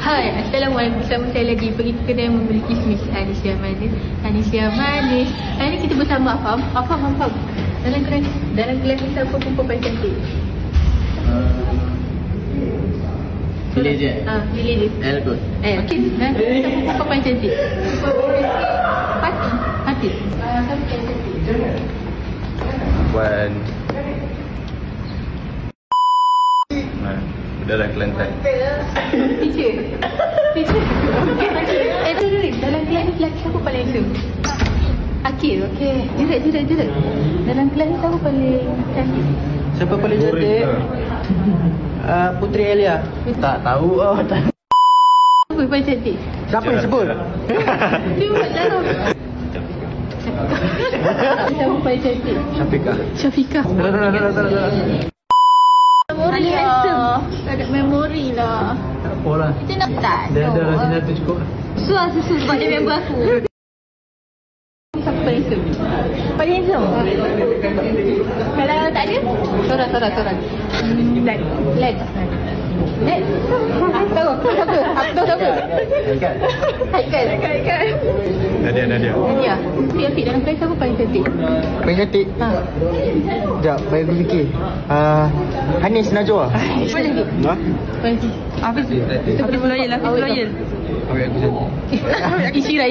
Hai, Assalamualaikum. Bersama saya lagi pergi ke kedai membeli kismis. Anisya manis. Anisya manis. Hari ni kita bersama Afam. Afam. Dalam kelas ni siapa perempuan cantik? Pilih je. Pilih je. L kot. Okey. Dan siapa perempuan cantik? Hati. Siapa cantik? Puan. Dalam Kelantan. Teacher. Dalam kelas ni lelaki siapa paling handsome? Akil, okey. Jerat. Dalam kelas ni siapa paling cantik? Siapa paling cantik? Putri Elia. Tak tahu. Siapa paling cantik? Siapa yang sebut? Cuba jawab. Siapa paling cantik? Syafiqah. Memori handsome. Ada memori lah. Tak apalah. Kita nak tak. Dia ada rasa tu cukup. Susu sebab dia member aku. Siapa paling handsome? Paling handsome? Kalau tak ada? Sorang. Let. Tahu aku siapa? Haikal. Nadia. Cantik dalam kelas siapa paling cantik? Paling cantik? Sekejap, baik aku fikir. Hanis Najwa. Paling cantik? Paling cantik. Hafiz loyal. Isyirah.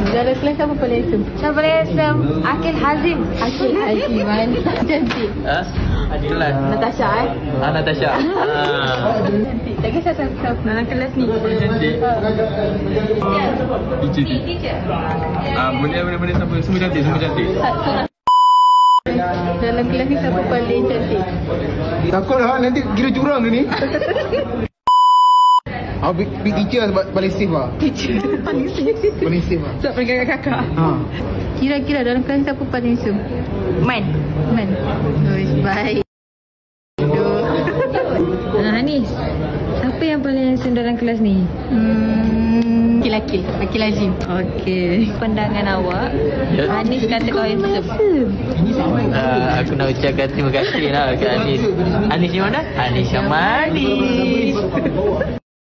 Dalam kelas siapa paling handsome? Siapa paling handsome? Akil Hazim. Mantap. Cantik. Kelas. Natasha Natasha. Cantik. Tak kisah siapa dalam kelas ni. Cantik. Teacher. Boleh siapa? Semua cantik. Dalam kelas ni siapa paling cantik? Takutlah nanti kira curang tu ni. Big teacher paling safe lah. Teacher paling safe lah. tak pegang kakak. Kira-kira dalam kelas siapa paling handsome? Man. Baik. Hanis, siapa yang paling handsome dalam kelas ni? Akil Azim. Okey. Pandangan awak, Hanis kata kau handsome. Aku nak ucapkan terima kasih lah ke Anis. Anis di mana? Anis yang manis.